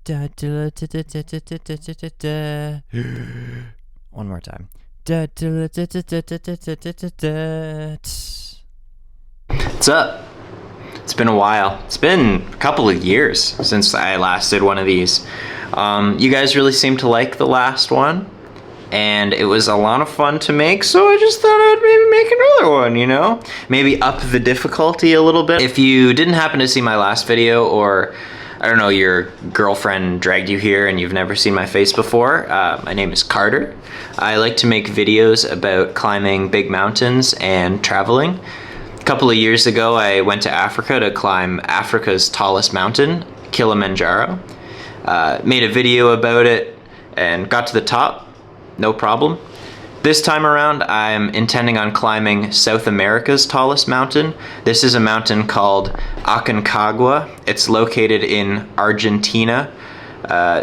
One more time. What's up? It's been a while. It's been a couple of years since I last did one of these. You guys really seemed to like the last one, and it was a lot of fun to make, so I just thought I'd maybe make another one, you know? Maybe up the difficulty a little bit. If you didn't happen to see my last video, or I don't know, your girlfriend dragged you here and you've never seen my face before, my name is Carter. I like to make videos about climbing big mountains and traveling. A couple of years ago, I went to Africa to climb Africa's tallest mountain, Kilimanjaro. Made a video about it and got to the top, no problem. This time around, I'm intending on climbing South America's tallest mountain. This is a mountain called Aconcagua. It's located in Argentina,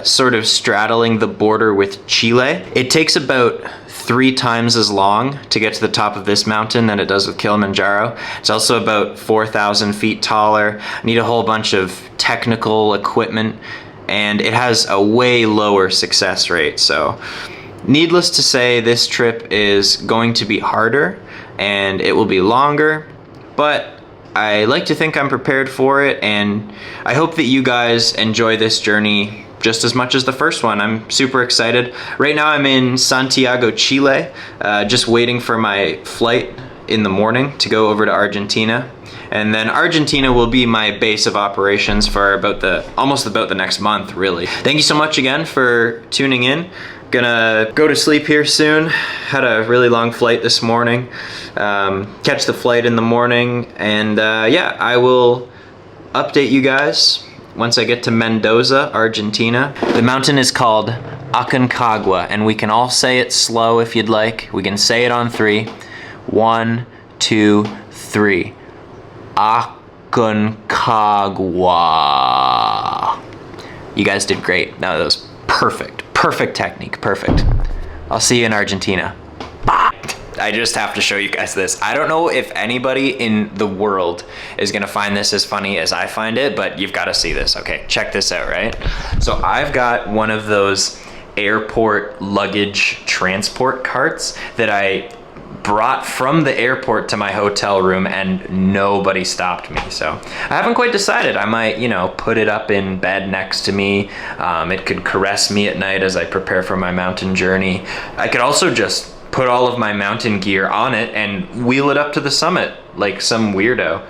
sort of straddling the border with Chile. It takes about 3 times as long to get to the top of this mountain than it does with Kilimanjaro. It's also about 4,000 feet taller. I need a whole bunch of technical equipment, and it has a way lower success rate. So needless to say, this trip is going to be harder and it will be longer, but I like to think I'm prepared for it, and I hope that you guys enjoy this journey just as much as the first one. I'm super excited. Right now I'm in Santiago, Chile, just waiting for my flight in the morning to go over to Argentina. And then Argentina will be my base of operations for almost about the next month, really. Thank you so much again for tuning in. Gonna go to sleep here soon. Had a really long flight this morning. Catch the flight in the morning, and yeah, I will update you guys once I get to Mendoza, Argentina. The mountain is called Aconcagua, and we can all say it slow if you'd like. We can say it on 3. 1, 2, 3. Aconcagua. You guys did great. That was perfect. Perfect technique, perfect. I'll see you in Argentina. Bye. I just have to show you guys this. I don't know if anybody in the world is gonna find this as funny as I find it, but you've gotta see this. Okay, check this out, right? So I've got one of those airport luggage transport carts that I brought from the airport to my hotel room, and nobody stopped me. So I haven't quite decided. I might, you know, put it up in bed next to me. It could caress me at night as I prepare for my mountain journey. I could also just put all of my mountain gear on it and wheel it up to the summit like some weirdo.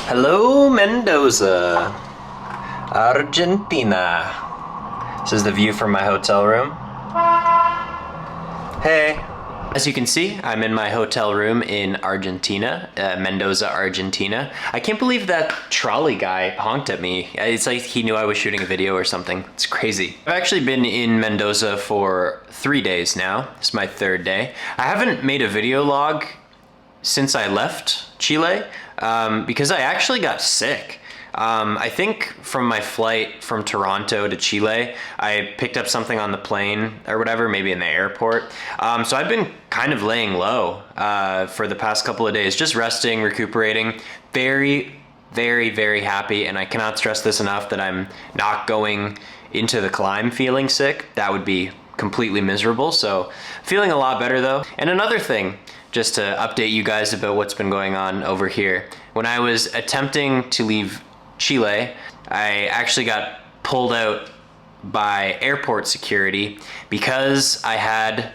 Hello, Mendoza, Argentina. This is the view from my hotel room. Hey. As you can see, I'm in my hotel room in Argentina, Mendoza, Argentina. I can't believe that trolley guy honked at me. It's like he knew I was shooting a video or something. It's crazy. I've actually been in Mendoza for 3 days now. It's my 3rd day. I haven't made a video log since I left Chile, because I actually got sick. I think from my flight from Toronto to Chile, I picked up something on the plane or whatever, maybe in the airport. So I've been kind of laying low for the past couple of days, just resting, recuperating. Very, very, very happy, and I cannot stress this enough, that I'm not going into the climb feeling sick. That would be completely miserable. So feeling a lot better though. And another thing, just to update you guys about what's been going on over here. When I was attempting to leave Chile, I actually got pulled out by airport security because I had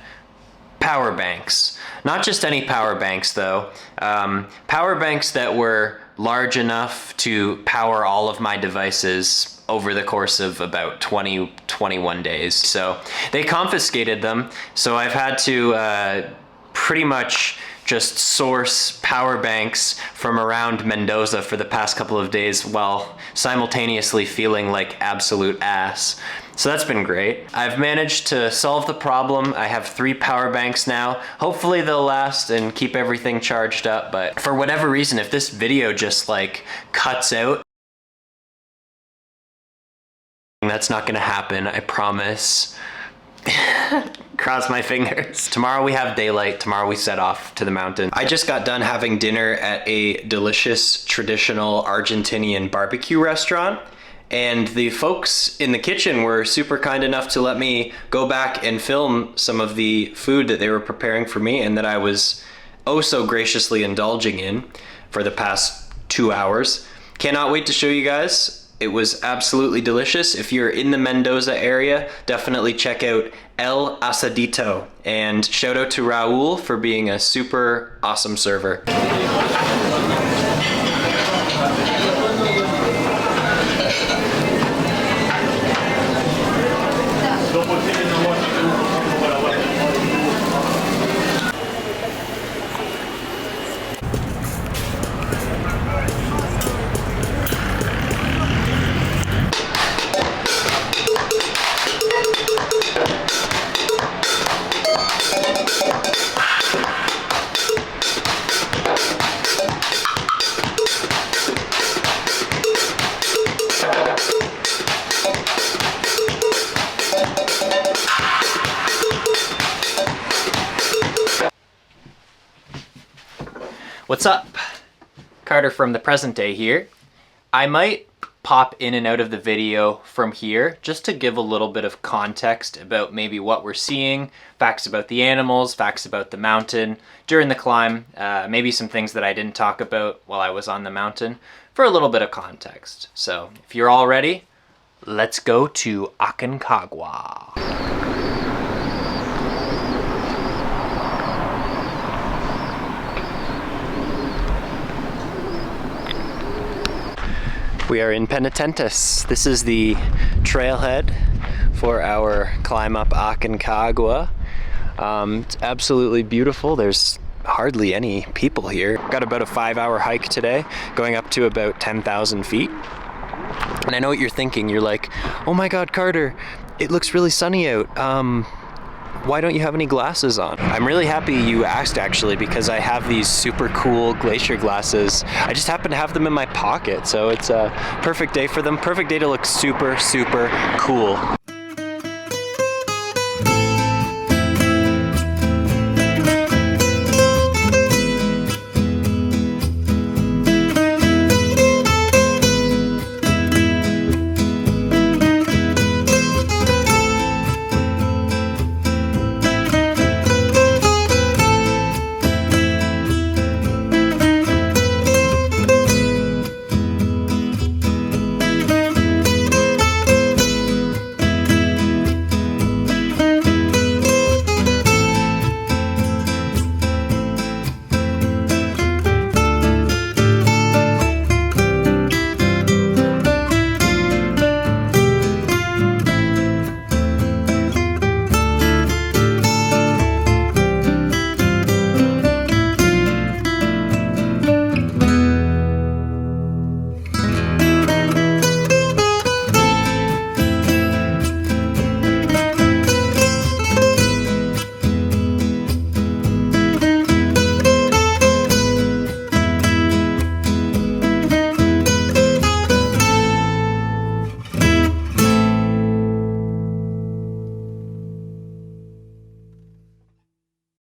power banks. Not just any power banks though. Power banks that were large enough to power all of my devices over the course of about 21 days. So they confiscated them. So I've had to pretty much just source power banks from around Mendoza for the past couple of days while simultaneously feeling like absolute ass. So that's been great. I've managed to solve the problem. I have 3 power banks now. Hopefully they'll last and keep everything charged up, but for whatever reason, if this video just like cuts out, that's not gonna happen, I promise. Cross my fingers. Tomorrow we have daylight. Tomorrow we set off to the mountain. I just got done having dinner at a delicious traditional Argentinian barbecue restaurant. And the folks in the kitchen were super kind enough to let me go back and film some of the food that they were preparing for me and that I was oh so graciously indulging in for the past 2 hours. Cannot wait to show you guys. It was absolutely delicious. If you're in the Mendoza area, definitely check out El Asadito. And shout out to Raul for being a super awesome server. What's up? Carter from the present day here. I might pop in and out of the video from here just to give a little bit of context about maybe what we're seeing, facts about the animals, facts about the mountain during the climb, maybe some things that I didn't talk about while I was on the mountain for a little bit of context. So if you're all ready, let's go to Aconcagua. We are in Penitentes. This is the trailhead for our climb up Aconcagua. It's absolutely beautiful. There's hardly any people here. Got about a 5-hour hike today, going up to about 10,000 feet. And I know what you're thinking. You're like, oh my God, Carter, it looks really sunny out. Why don't you have any glasses on? I'm really happy you asked actually, because I have these super cool glacier glasses. I just happen to have them in my pocket, so it's a perfect day for them. Perfect day to look super, super cool.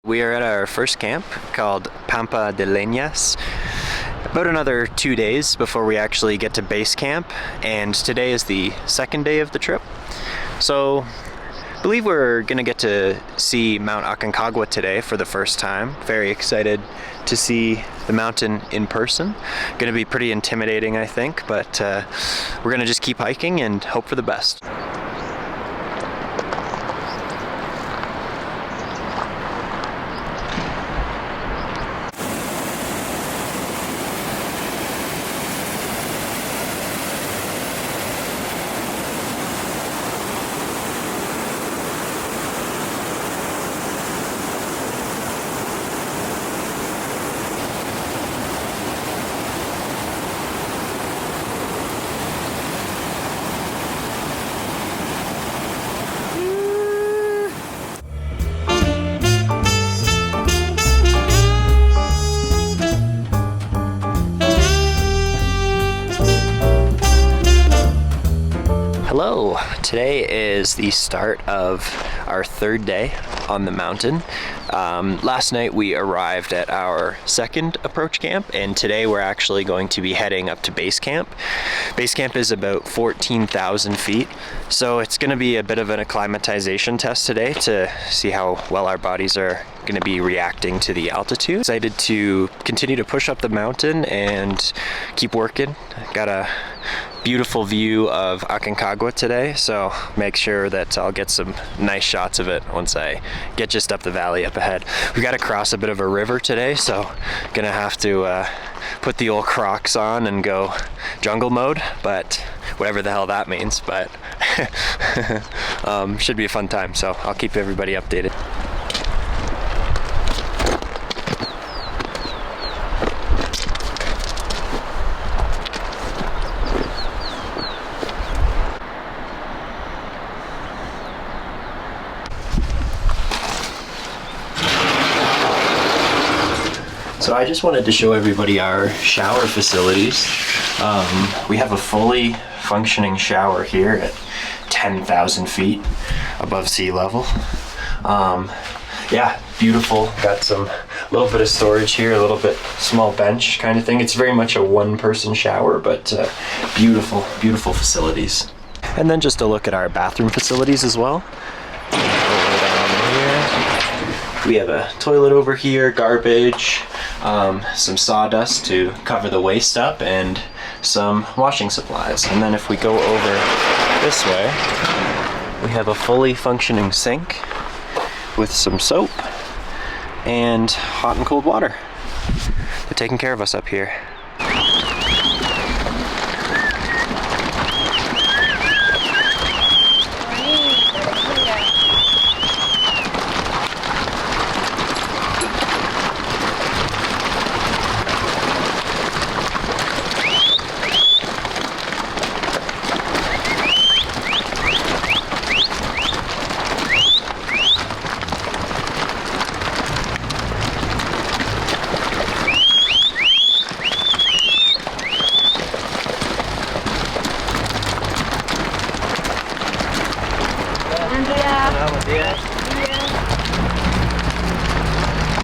We are at our first camp called Pampa de Leñas. About another 2 days before we actually get to base camp, and today is the second day of the trip. So I believe we're gonna get to see Mount Aconcagua today for the first time. Very excited to see the mountain in person. Gonna be pretty intimidating, I think, but we're gonna just keep hiking and hope for the best. Today is the start of our third day on the mountain. Last night we arrived at our second approach camp, and today we're actually going to be heading up to base camp. Base camp is about 14,000 feet, so it's going to be a bit of an acclimatization test today to see how well our bodies are going to be reacting to the altitude. Excited to continue to push up the mountain and keep working. Got a beautiful view of Aconcagua today, so make sure that I'll get some nice shots of it once I get just up the valley up ahead. We got to cross a bit of a river today, so gonna have to put the old Crocs on and go jungle mode, but whatever the hell that means, but should be a fun time, so I'll keep everybody updated. So I just wanted to show everybody our shower facilities. We have a fully functioning shower here at 10,000 feet above sea level. Yeah, beautiful. Got a little bit of storage here, a little bit small bench kind of thing. It's very much a one-person shower, but beautiful, beautiful facilities. And then just a look at our bathroom facilities as well. We have a toilet over here, garbage, some sawdust to cover the waste up, and some washing supplies. And then if we go over this way, we have a fully functioning sink with some soap and hot and cold water. They're taking care of us up here.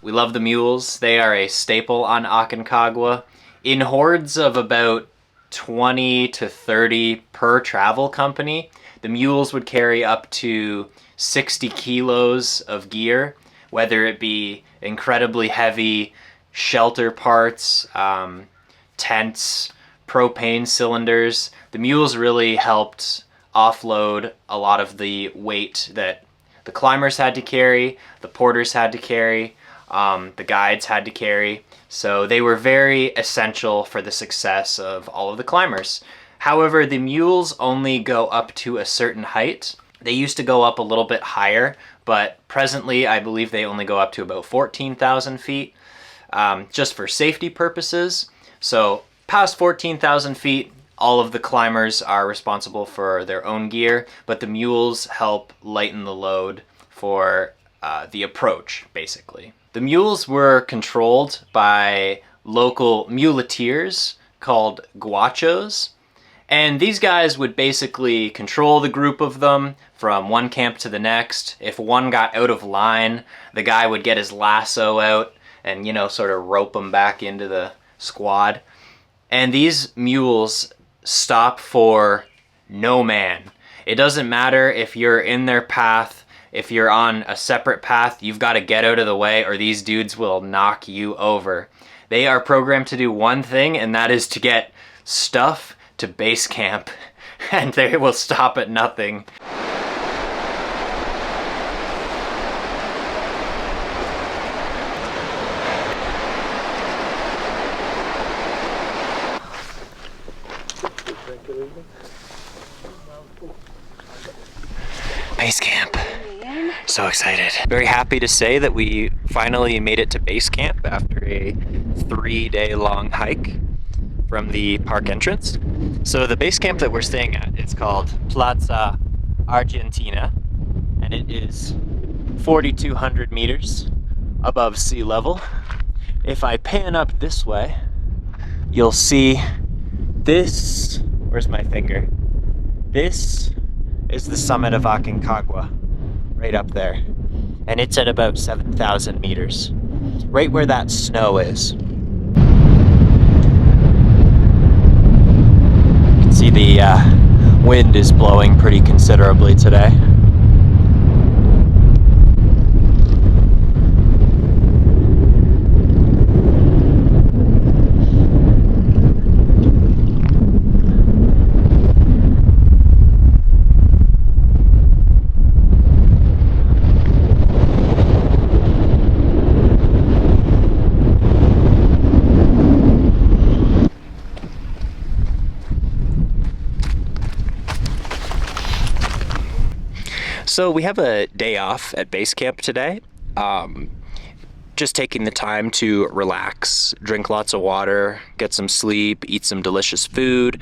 We love the mules. They are a staple on Aconcagua. In hordes of about 20 to 30 per travel company, the mules would carry up to 60 kilos of gear, whether it be incredibly heavy shelter parts, tents, propane cylinders. The mules really helped offload a lot of the weight that the climbers had to carry, the porters had to carry, the guides had to carry. So they were very essential for the success of all of the climbers. However, the mules only go up to a certain height. They used to go up a little bit higher, but presently I believe they only go up to about 14,000 feet, just for safety purposes. So past 14,000 feet, all of the climbers are responsible for their own gear, but the mules help lighten the load for the approach, basically. The mules were controlled by local muleteers called guachos, and these guys would basically control the group of them from one camp to the next. If one got out of line, the guy would get his lasso out and, sort of rope them back into the squad. And these mules stop for no man. It doesn't matter if you're in their path. If you're on a separate path, you've got to get out of the way or these dudes will knock you over. They are programmed to do one thing, and that is to get stuff to base camp, and they will stop at nothing. Base camp. So excited. Very happy to say that we finally made it to base camp after a 3-day long hike from the park entrance. So the base camp that we're staying at is called Plaza Argentina, and it is 4,200 meters above sea level. If I pan up this way, you'll see this, where's my finger? This is the summit of Aconcagua, right up there. And it's at about 7,000 meters, right where that snow is. You can see the wind is blowing pretty considerably today. So we have a day off at base camp today. Just taking the time to relax, drink lots of water, get some sleep, eat some delicious food.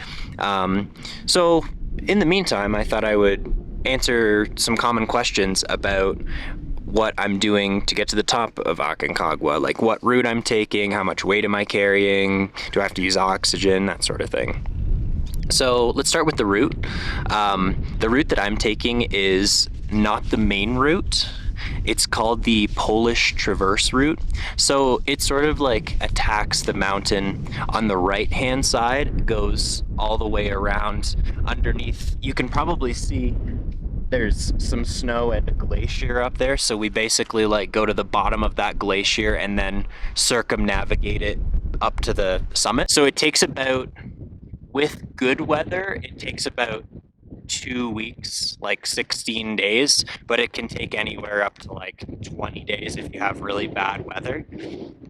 So in the meantime, I thought I would answer some common questions about what I'm doing to get to the top of Aconcagua, like what route I'm taking, how much weight am I carrying, do I have to use oxygen, that sort of thing. So let's start with the route. The route that I'm taking is not the main route. It's called the Polish Traverse route. So it sort of like attacks the mountain on the right-hand side, goes all the way around underneath. You can probably see there's some snow and a glacier up there. So we basically like go to the bottom of that glacier and then circumnavigate it up to the summit. So it takes about, with good weather, it takes about 2 weeks, like 16 days, but it can take anywhere up to like 20 days if you have really bad weather.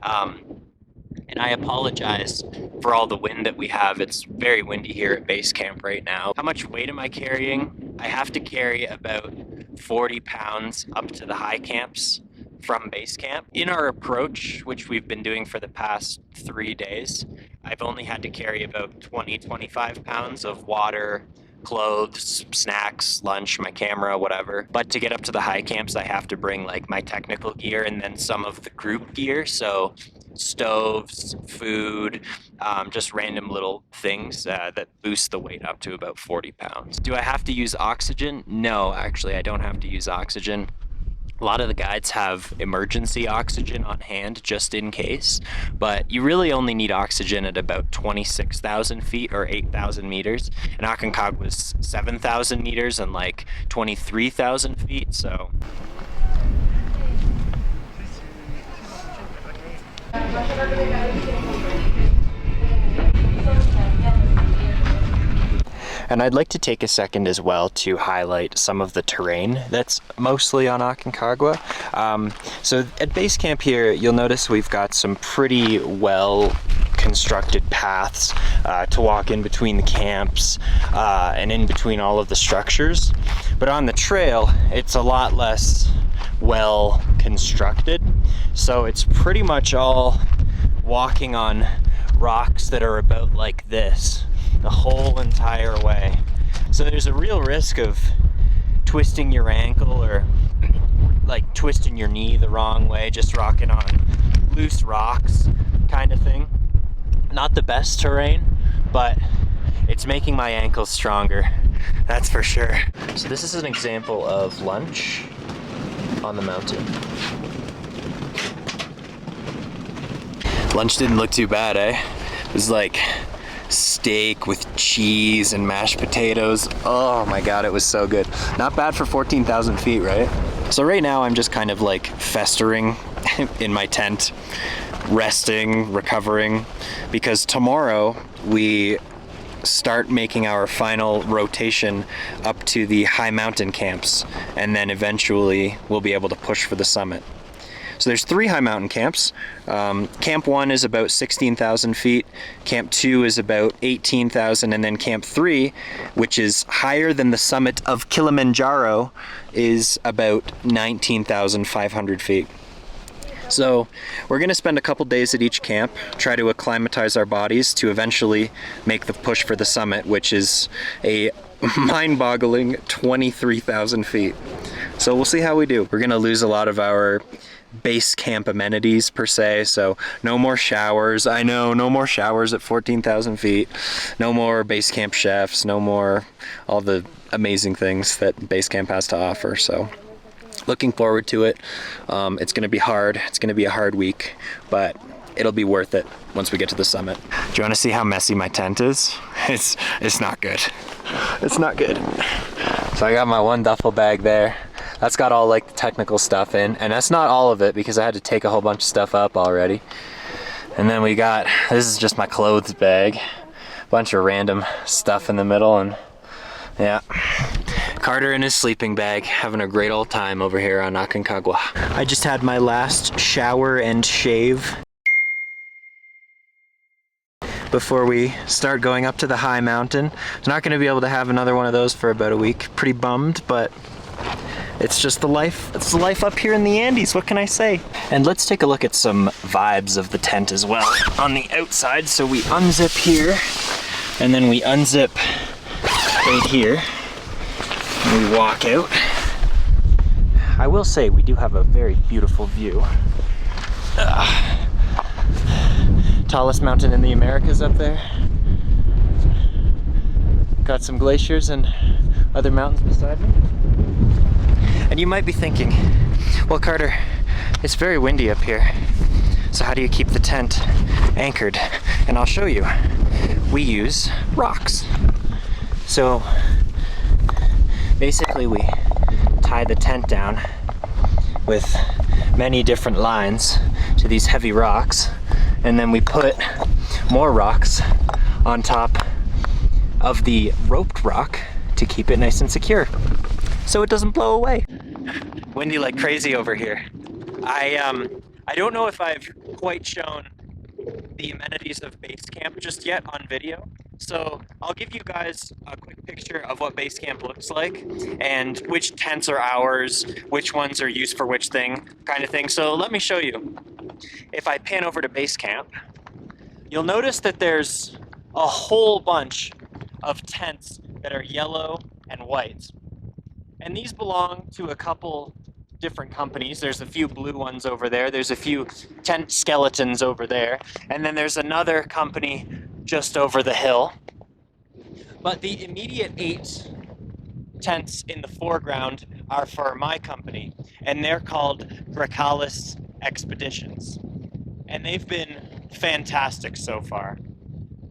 And I apologize for all the wind that we have. It's very windy here at base camp right now. How much weight am I carrying? I have to carry about 40 pounds up to the high camps from base camp. In our approach, which we've been doing for the past 3 days, I've only had to carry about 25 pounds of water, clothes, snacks, lunch, my camera, whatever. But to get up to the high camps, I have to bring like my technical gear and then some of the group gear. So stoves, food, just random little things that boost the weight up to about 40 pounds. Do I have to use oxygen? No, actually, I don't have to use oxygen. A lot of the guides have emergency oxygen on hand just in case, but you really only need oxygen at about 26,000 feet or 8,000 meters. And Aconcagua was 7,000 meters and like 23,000 feet, so. And I'd like to take a second as well to highlight some of the terrain that's mostly on Aconcagua. So at base camp here, you'll notice we've got some pretty well constructed paths to walk in between the camps and in between all of the structures. But on the trail, it's a lot less well constructed. So it's pretty much all walking on rocks that are about like this the whole entire way. So there's a real risk of twisting your ankle or like twisting your knee the wrong way, just rocking on loose rocks kind of thing. Not the best terrain, but it's making my ankles stronger, that's for sure. So this is an example of lunch on the mountain. Lunch didn't look too bad, eh? It was like steak with cheese and mashed potatoes. Oh my god, it was so good. Not bad for 14,000 feet, right? So right now I'm just kind of like festering in my tent, resting, recovering, because tomorrow we start making our final rotation up to the high mountain camps, and then eventually we'll be able to push for the summit. So there's 3 high mountain camps. Camp 1 is about 16,000 feet, Camp 2 is about 18,000, and then Camp 3, which is higher than the summit of Kilimanjaro, is about 19,500 feet. So we're gonna spend a couple days at each camp, try to acclimatize our bodies to eventually make the push for the summit, which is a mind-boggling 23,000 feet. So we'll see how we do. We're gonna lose a lot of our base camp amenities per se, so no more showers. I know, no more showers at 14,000 feet. No more base camp chefs, no more all the amazing things that base camp has to offer. So looking forward to it. It's gonna be hard. It's gonna be a hard week, but it'll be worth it once we get to the summit. Do you wanna see how messy my tent is? It's not good. It's not good. So I got my one duffel bag there. That's got all like the technical stuff in, and that's not all of it because I had to take a whole bunch of stuff up already. And then we got, this is just my clothes bag. Bunch of random stuff in the middle, and yeah. Carter in his sleeping bag, having a great old time over here on Aconcagua. I just had my last shower and shave before we start going up to the high mountain. I'm not gonna be able to have another one of those for about a week. Pretty bummed, but it's just the life. It's the life up here in the Andes, what can I say? And let's take a look at some vibes of the tent as well on the outside. So we unzip here, and then we unzip right here, and we walk out. I will say we do have a very beautiful view. Tallest mountain in the Americas up there. Got some glaciers and other mountains beside me. And you might be thinking, well, Carter, it's very windy up here, so how do you keep the tent anchored? And I'll show you. We use rocks. So basically we tie the tent down with many different lines to these heavy rocks, and then we put more rocks on top of the roped rock to keep it nice and secure so it doesn't blow away. Windy like crazy over here. I don't know if I've quite shown the amenities of base camp just yet on video, so I'll give you guys a quick picture of what base camp looks like and which tents are ours, which ones are used for which thing, kind of thing. So let me show you. If I pan over to base camp, you'll notice that there's a whole bunch of tents that are yellow and white. And these belong to a couple different companies. There's a few blue ones over there. There's a few tent skeletons over there. And then there's another company just over the hill. But the immediate 8 tents in the foreground are for my company, and they're called Grajales Expeditions. And they've been fantastic so far.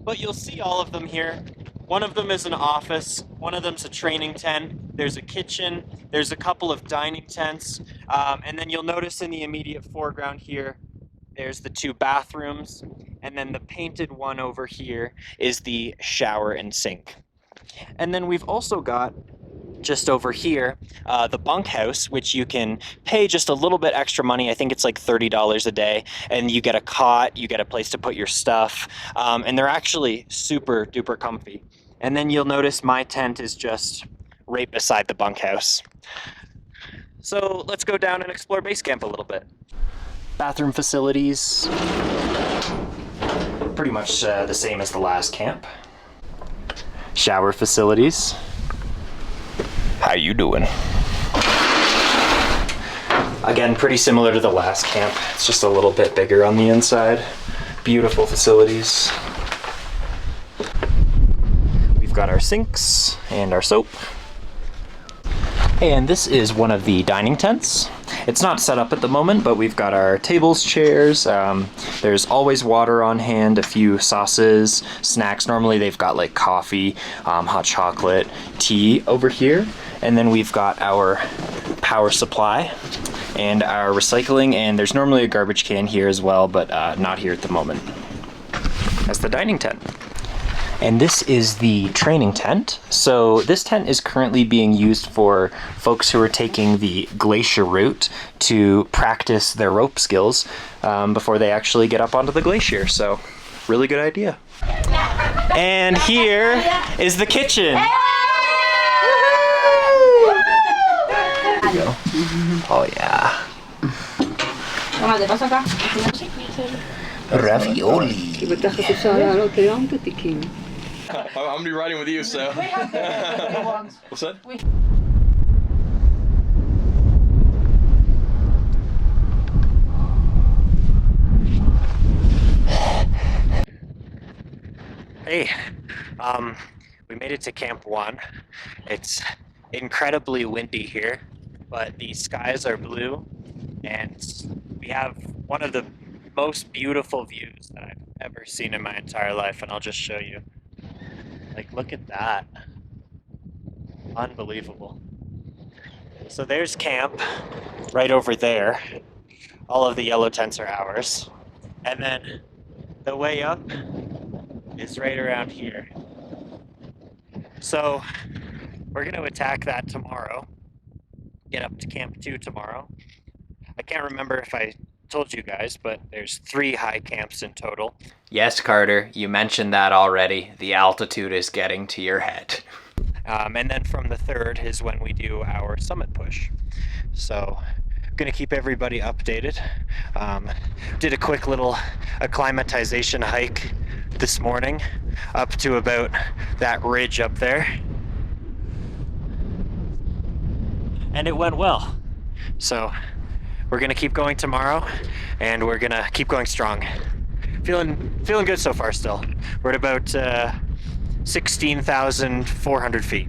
But you'll see all of them here. One of them is an office, one of them's a training tent, there's a kitchen, there's a couple of dining tents, and then you'll notice in the immediate foreground here, there's the 2 bathrooms, and then the painted one over here is the shower and sink. And then we've also got, just over here, the bunkhouse, which you can pay just a little bit extra money. I think it's like $30 a day, and you get a cot, you get a place to put your stuff, and they're actually super duper comfy. And then you'll notice my tent is just right beside the bunkhouse. So let's go down and explore base camp a little bit. Bathroom facilities, pretty much the same as the last camp. Shower facilities. How you doing? Again, pretty similar to the last camp. It's just a little bit bigger on the inside. Beautiful facilities. We've got our sinks and our soap. And this is one of the dining tents. It's not set up at the moment, but we've got our tables, chairs. There's always water on hand, a few sauces, snacks. Normally they've got like coffee, hot chocolate, tea over here. And then we've got our power supply and our recycling, and there's normally a garbage can here as well, but not here at the moment. That's the dining tent. And this is the training tent. So this tent is currently being used for folks who are taking the glacier route to practice their rope skills before they actually get up onto the glacier. So really good idea. And here is the kitchen. There you go. Oh yeah. Ravioli. I'm gonna be riding with you, so. We have the ones. What's that? Hey, we made it to Camp 1. It's incredibly windy here, but the skies are blue, and we have one of the most beautiful views that I've ever seen in my entire life, and I'll just show you. Like, look at that. Unbelievable. So there's camp right over there. All of the yellow tents are ours. And then the way up is right around here. So we're going to attack that tomorrow. Get up to Camp 2 tomorrow. I can't remember if I told you guys, but there's 3 high camps in total. Yes, Carter, you mentioned that already. The altitude is getting to your head. And then from the 3rd is when we do our summit push. So I'm gonna keep everybody updated. Did a quick little acclimatization hike this morning up to about that ridge up there. And it went well. So we're gonna keep going tomorrow, and we're gonna keep going strong. Feeling good so far still. We're at about 16,400 feet.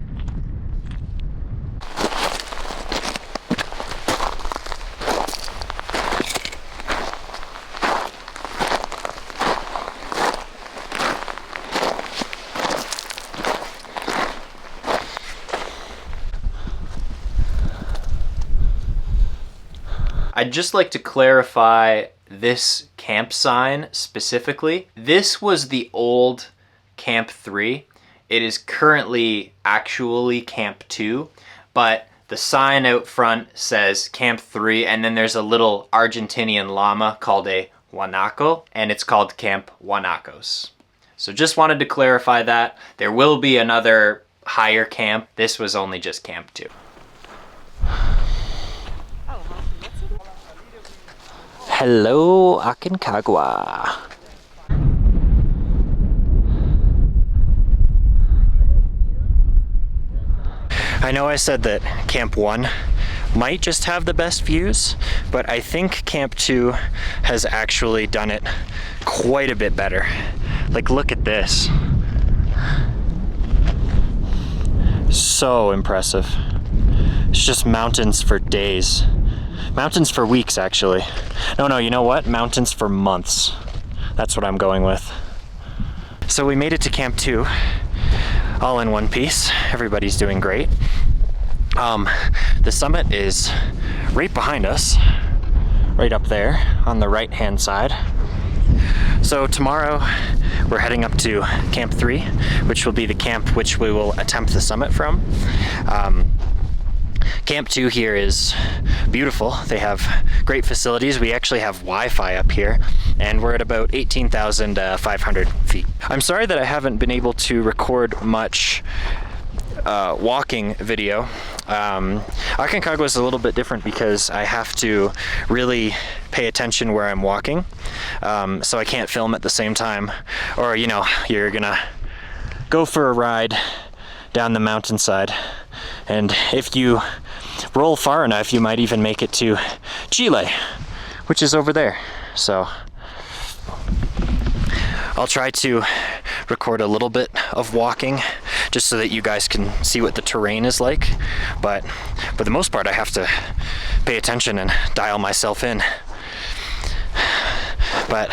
I'd just like to clarify this camp sign specifically. This was the old Camp 3. It is currently actually Camp 2, but the sign out front says Camp 3, and then there's a little Argentinian llama called a guanaco, and it's called Camp Guanacos. So just wanted to clarify that. There will be another higher camp. This was only just Camp 2. Hello, Aconcagua. I know I said that Camp 1 might just have the best views, but I think Camp 2 has actually done it quite a bit better. Like, look at this. So impressive. It's just mountains for days. Mountains for weeks, actually. No, you know what? Mountains for months. That's what I'm going with. So we made it to Camp 2, all in one piece. Everybody's doing great. The summit is right behind us, right up there on the right-hand side. So tomorrow we're heading up to Camp 3, which will be the camp which we will attempt the summit from. Camp 2 here is beautiful. They have great facilities. We actually have Wi-Fi up here, and we're at about 18,500 feet. I'm sorry that I haven't been able to record much walking video. Aconcagua is a little bit different because I have to really pay attention where I'm walking, so I can't film at the same time, or you're gonna go for a ride down the mountainside, and if you roll far enough you might even make it to Chile, which is over there. So I'll try to record a little bit of walking just so that you guys can see what the terrain is like, but for the most part I have to pay attention and dial myself in. But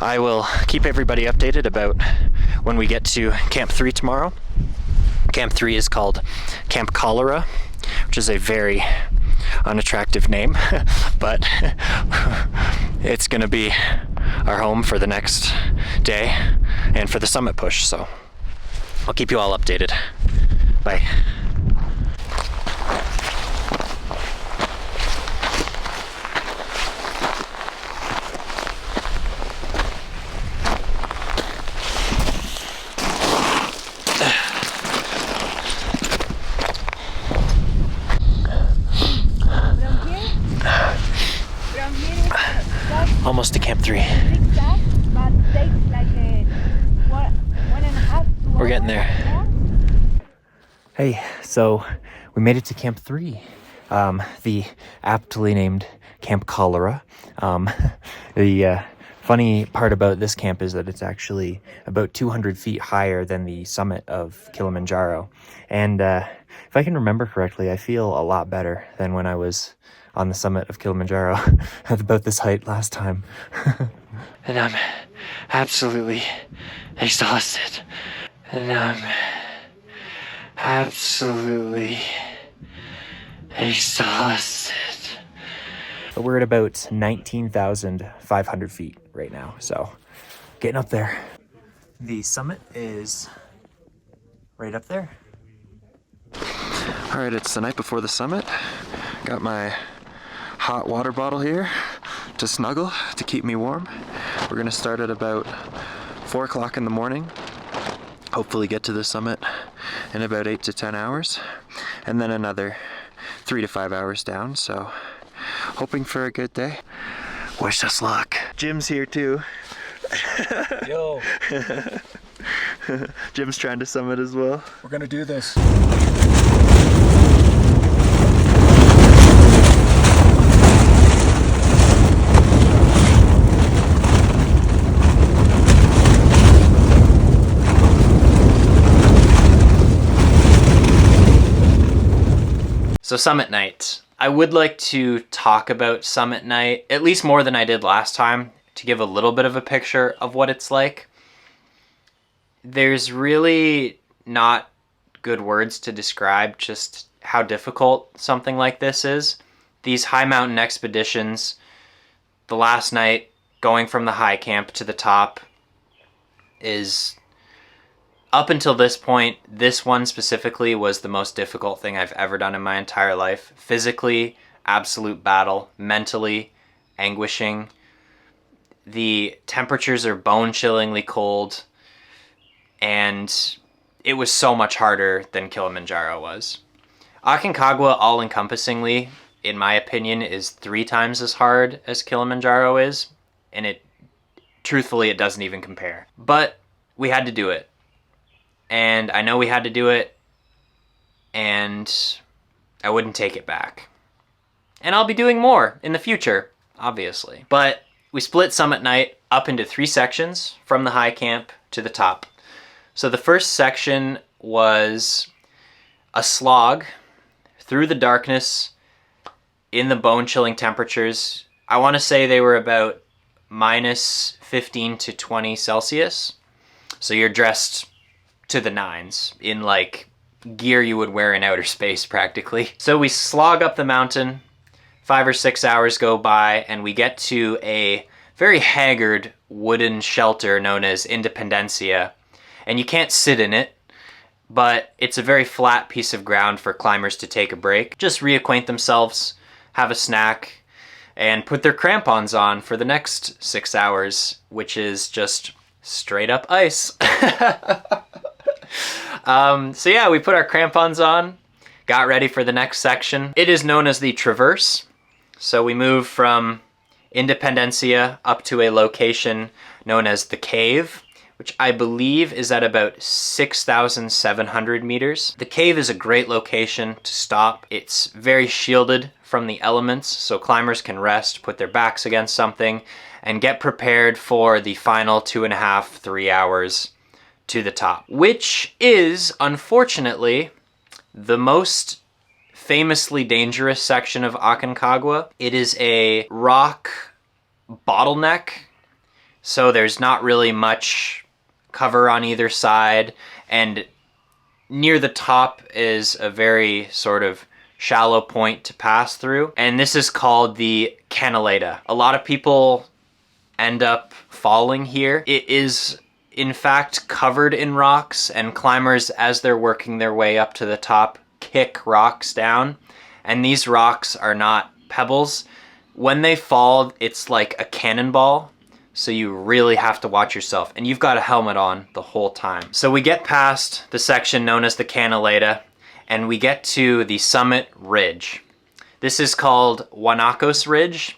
I will keep everybody updated about when we get to Camp 3 tomorrow. Camp 3 is called Camp Cholera, which is a very unattractive name, but it's gonna be our home for the next day and for the summit push, so I'll keep you all updated. Bye. Almost to Camp 3. But takes like 1.5 to We're getting there. Hey, so we made it to Camp 3, the aptly named Camp Cholera. The funny part about this camp is that it's actually about 200 feet higher than the summit of Kilimanjaro. And if I can remember correctly, I feel a lot better than when I was on the summit of Kilimanjaro at about this height last time. And I'm absolutely exhausted. And I'm absolutely exhausted. But we're at about 19,500 feet right now, so getting up there. The summit is right up there. All right, it's the night before the summit. Got my hot water bottle here to snuggle, to keep me warm. We're gonna start at about 4 o'clock in the morning. Hopefully get to the summit in about 8 to 10 hours, and then another 3 to 5 hours down, so hoping for a good day. Wish us luck. Jim's here too. Yo. Jim's trying to summit as well. We're gonna do this. So summit night. I would like to talk about summit night, at least more than I did last time, to give a little bit of a picture of what it's like. There's really not good words to describe just how difficult something like this is. These high mountain expeditions, the last night going from the high camp to the top is, up until this point, this one specifically was the most difficult thing I've ever done in my entire life. Physically, absolute battle. Mentally, anguishing. The temperatures are bone-chillingly cold, and it was so much harder than Kilimanjaro was. Aconcagua, all-encompassingly, in my opinion, is 3 times as hard as Kilimanjaro is, and truthfully, it doesn't even compare. But we had to do it. And I know we had to do it, and I wouldn't take it back. And I'll be doing more in the future, obviously. But we split summit night up into 3 sections from the high camp to the top. So the first section was a slog through the darkness in the bone-chilling temperatures. I want to say they were about minus 15 to 20 Celsius. So you're dressed to the nines in like gear you would wear in outer space practically. So we slog up the mountain, 5 or 6 hours go by, and we get to a very haggard wooden shelter known as Independencia. And you can't sit in it, but it's a very flat piece of ground for climbers to take a break, just reacquaint themselves, have a snack, and put their crampons on for the next 6 hours, which is just straight up ice. So yeah, we put our crampons on, got ready for the next section. It is known as the Traverse. So we move from Independencia up to a location known as the Cave, which I believe is at about 6,700 meters. The Cave is a great location to stop. It's very shielded from the elements, so climbers can rest, put their backs against something, and get prepared for the final 2.5, 3 hours to the top, which is, unfortunately, the most famously dangerous section of Aconcagua. It is a rock bottleneck, so there's not really much cover on either side, and near the top is a very sort of shallow point to pass through, and this is called the Canaleta. A lot of people end up falling here. It is in fact covered in rocks, and climbers, as they're working their way up to the top, kick rocks down, and these rocks are not pebbles. When they fall, it's like a cannonball, so you really have to watch yourself, and you've got a helmet on the whole time. So we get past the section known as the Canaleta, and we get to the summit ridge. This is called Guanacos Ridge,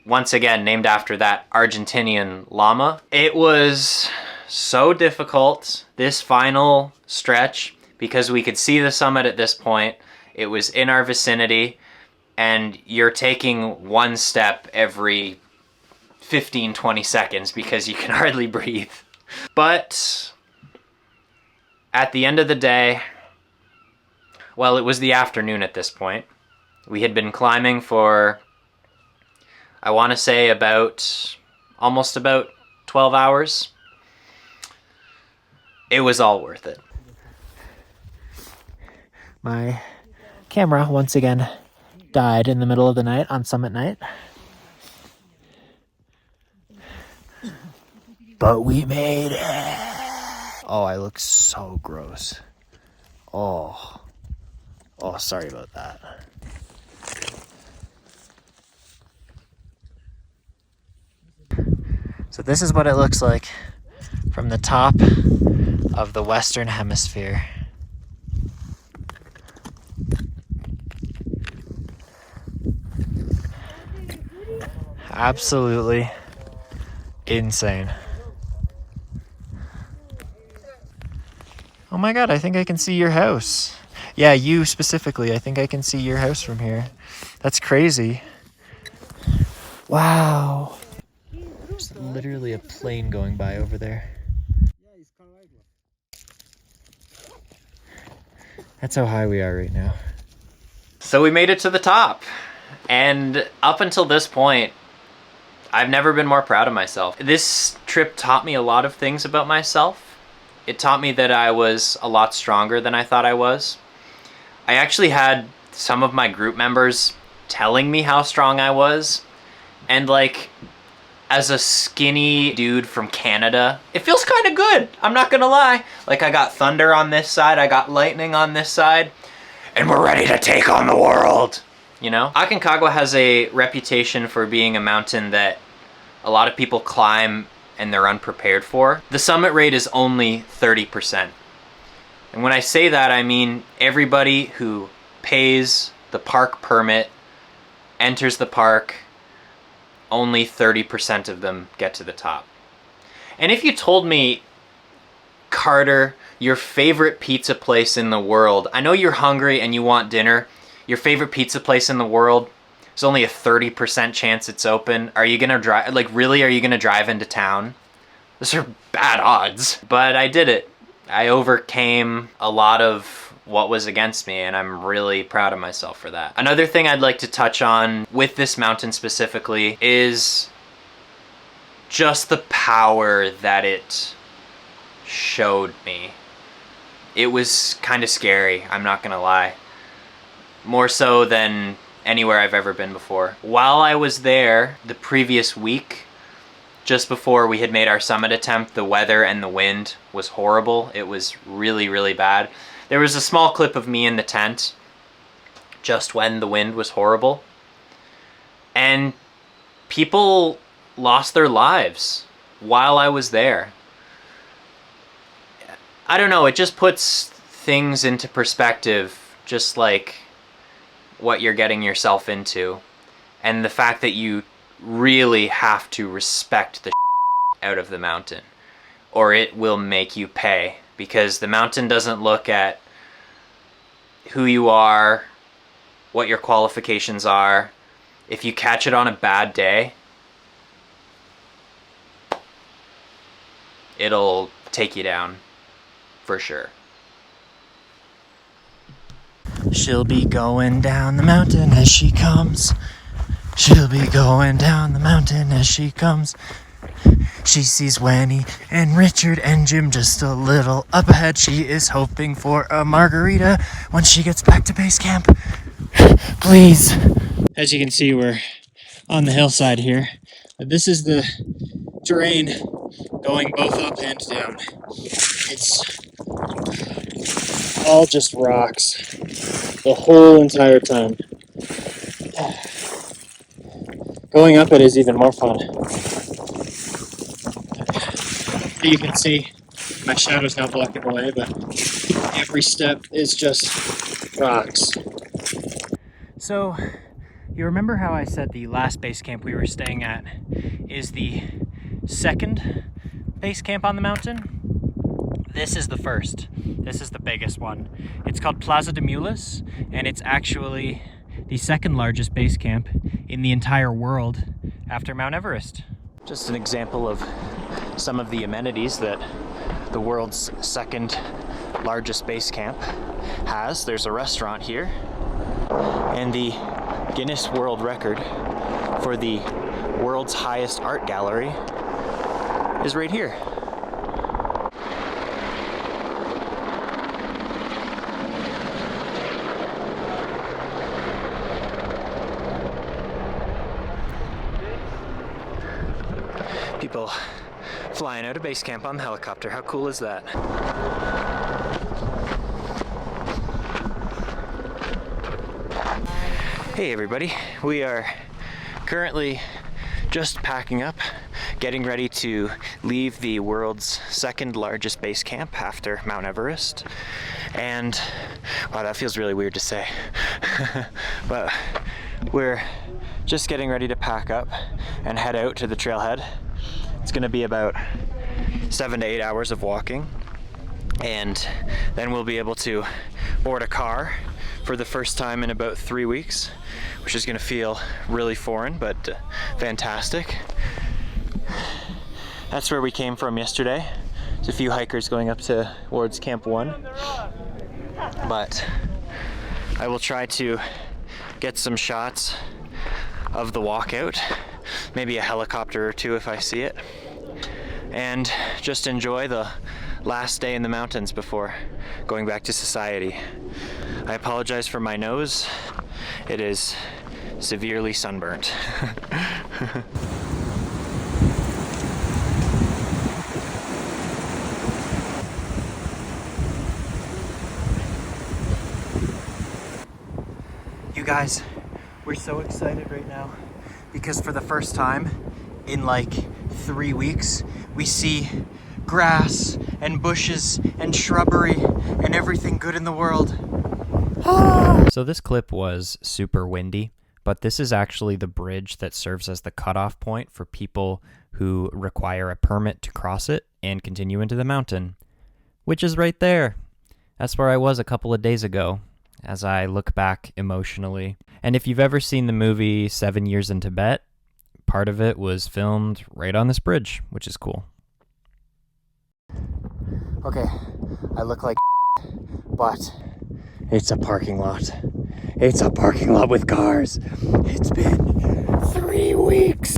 once again named after that Argentinian llama. It was so difficult, this final stretch, because we could see the summit at this point. It was in our vicinity, and you're taking one step every 15, 20 seconds because you can hardly breathe. But at the end of the day, well, it was the afternoon at this point. We had been climbing for, I want to say, almost about 12 hours. It was all worth it. My camera, once again, died in the middle of the night on summit night. But we made it! Oh, I look so gross. Oh, sorry about that. So this is what it looks like from the top of the Western Hemisphere. Absolutely insane. Oh my god, I think I can see your house. Yeah, you specifically. I think I can see your house from here. That's crazy. Wow. There's literally a plane going by over there. That's how high we are right now. So we made it to the top. And up until this point, I've never been more proud of myself. This trip taught me a lot of things about myself. It taught me that I was a lot stronger than I thought I was. I actually had some of my group members telling me how strong I was. And like, as a skinny dude from Canada, it feels kind of good. I'm not gonna lie. Like, I got thunder on this side, I got lightning on this side, and we're ready to take on the world. You know? Aconcagua has a reputation for being a mountain that a lot of people climb and they're unprepared for. The summit rate is only 30%. And when I say that, I mean everybody who pays the park permit, enters the park, only 30% of them get to the top. And if you told me, Carter, your favorite pizza place in the world, I know you're hungry and you want dinner, your favorite pizza place in the world, there's only a 30% chance it's open. Are you gonna drive, like really, are you gonna drive into town? Those are bad odds. But I did it. I overcame a lot of what was against me, and I'm really proud of myself for that. Another thing I'd like to touch on with this mountain specifically is just the power that it showed me. It was kind of scary, I'm not gonna lie. More so than anywhere I've ever been before. While I was there the previous week, just before we had made our summit attempt, the weather and the wind was horrible. It was really, really bad. There was a small clip of me in the tent just when the wind was horrible. And people lost their lives while I was there. I don't know, it just puts things into perspective, just like what you're getting yourself into. And the fact that you really have to respect the out of the mountain, or it will make you pay. Because the mountain doesn't look at who you are, what your qualifications are. If you catch it on a bad day, it'll take you down, for sure. She'll be going down the mountain as she comes. She'll be going down the mountain as she comes. She sees Weni and Richard and Jim just a little up ahead. She is hoping for a margarita when she gets back to base camp. Please. As you can see, we're on the hillside here. This is the terrain going both up and down. It's all just rocks the whole entire time. Going up it is even more fun. You can see my shadow's now blocking the way, but every step is just rocks. So, you remember how I said the last base camp we were staying at is the second base camp on the mountain? This is the first. This is the biggest one. It's called Plaza de Mulas, and it's actually the second largest base camp in the entire world after Mount Everest. Just an example of some of the amenities that the world's second largest base camp has. There's a restaurant here, and the Guinness World Record for the world's highest art gallery is right here. People flying out of base camp on the helicopter. How cool is that? Hey everybody, we are currently just packing up, getting ready to leave the world's second largest base camp after Mount Everest. And wow, that feels really weird to say. But we're just getting ready to pack up and head out to the trailhead. It's gonna be about 7 to 8 hours of walking, and then we'll be able to board a car for the first time in about 3 weeks, which is gonna feel really foreign, but fantastic. That's where we came from yesterday. There's a few hikers going up towards Camp 1, but I will try to get some shots of the walkout, maybe a helicopter or two if I see it, and just enjoy the last day in the mountains before going back to society. I apologize for my nose. It is severely sunburnt. You guys, we're so excited right now because for the first time in like 3 weeks, we see grass and bushes and shrubbery and everything good in the world. So this clip was super windy, but this is actually the bridge that serves as the cutoff point for people who require a permit to cross it and continue into the mountain, which is right there. That's where I was a couple of days ago as I look back emotionally. And if you've ever seen the movie 7 Years in Tibet, part of it was filmed right on this bridge, which is cool. Okay, I look like but it's a parking lot. It's a parking lot with cars. It's been 3 weeks.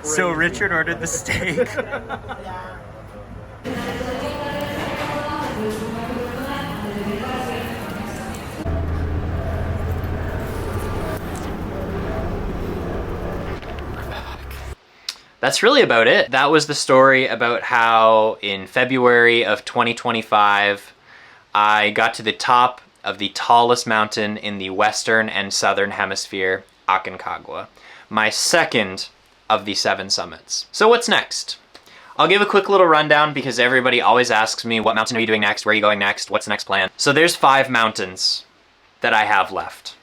So Richard ordered the steak. That's really about it. That was the story about how in February of 2025, I got to the top of the tallest mountain in the Western and Southern Hemisphere, Aconcagua. My second of the 7 summits. So what's next? I'll give a quick little rundown because everybody always asks me, what mountain are you doing next? Where are you going next? What's the next plan? So there's 5 mountains that I have left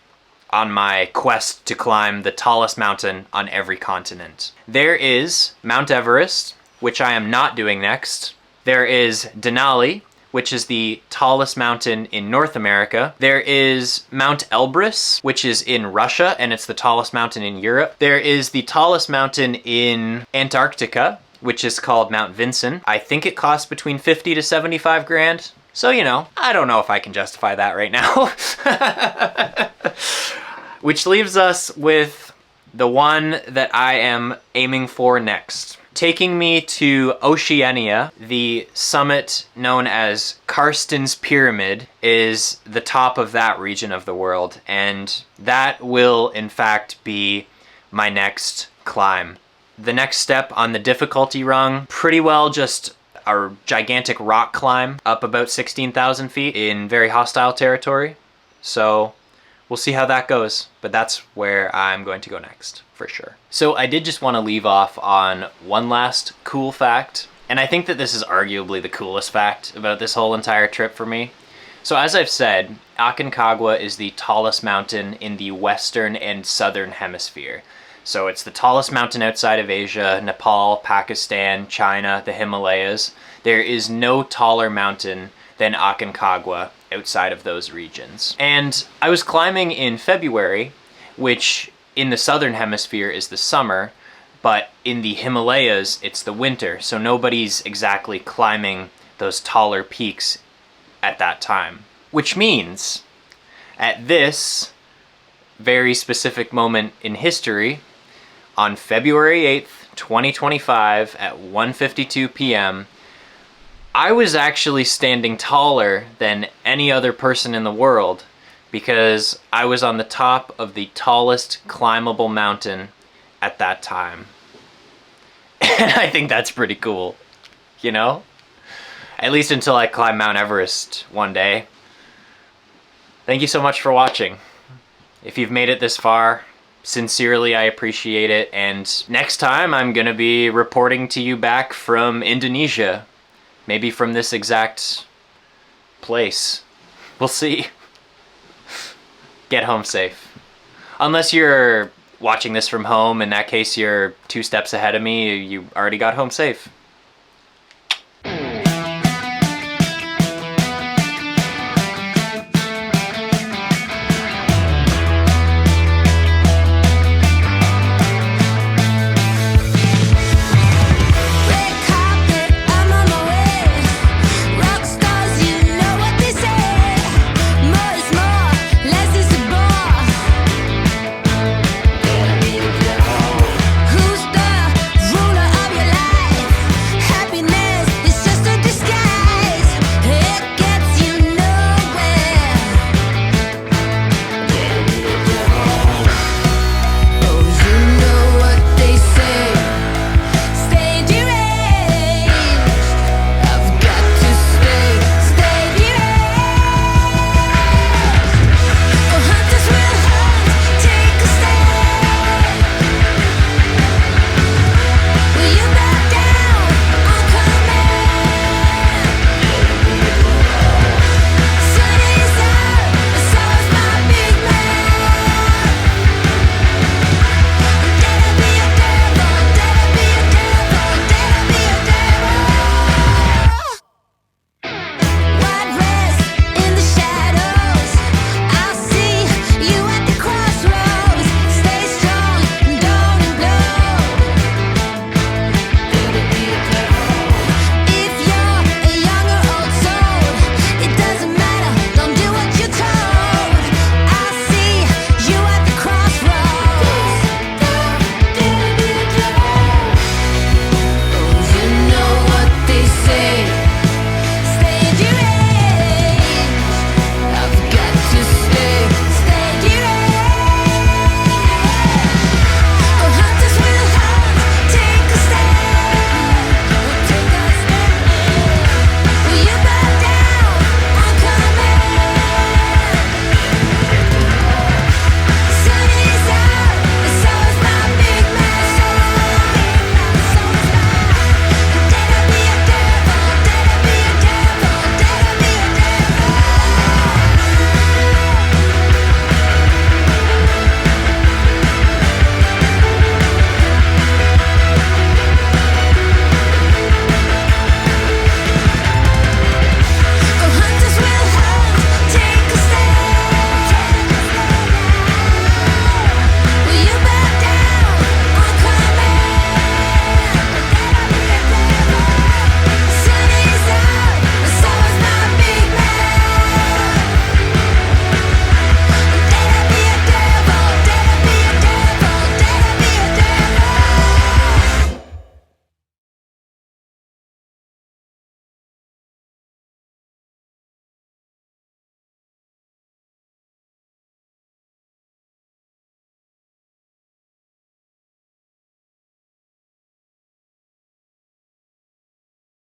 on my quest to climb the tallest mountain on every continent. There is Mount Everest, which I am not doing next. There is Denali, which is the tallest mountain in North America. There is Mount Elbrus, which is in Russia, and it's the tallest mountain in Europe. There is the tallest mountain in Antarctica, which is called Mount Vinson. I think it costs between 50 to 75 grand. So, you know, I don't know if I can justify that right now. Which leaves us with the one that I am aiming for next. Taking me to Oceania, the summit known as Karsten's Pyramid is the top of that region of the world, and that will in fact be my next climb. The next step on the difficulty rung, pretty well just a gigantic rock climb up about 16,000 feet in very hostile territory. So we'll see how that goes, but that's where I'm going to go next, for sure. So I did just want to leave off on one last cool fact, and I think that this is arguably the coolest fact about this whole entire trip for me. So as I've said, Aconcagua is the tallest mountain in the Western and Southern Hemisphere. So it's the tallest mountain outside of Asia, Nepal, Pakistan, China, the Himalayas. There is no taller mountain than Aconcagua outside of those regions. And I was climbing in February, which in the Southern Hemisphere is the summer, but in the Himalayas it's the winter, so nobody's exactly climbing those taller peaks at that time. Which means, at this very specific moment in history, on February 8th, 2025 at 1:52 p.m., I was actually standing taller than any other person in the world because I was on the top of the tallest climbable mountain at that time. And I think that's pretty cool, you know? At least until I climb Mount Everest one day. Thank you so much for watching. If you've made it this far, sincerely, I appreciate it, and next time I'm gonna be reporting to you back from Indonesia. Maybe from this exact place. We'll see. Get home safe. Unless you're watching this from home, in that case you're 2 steps ahead of me, you already got home safe.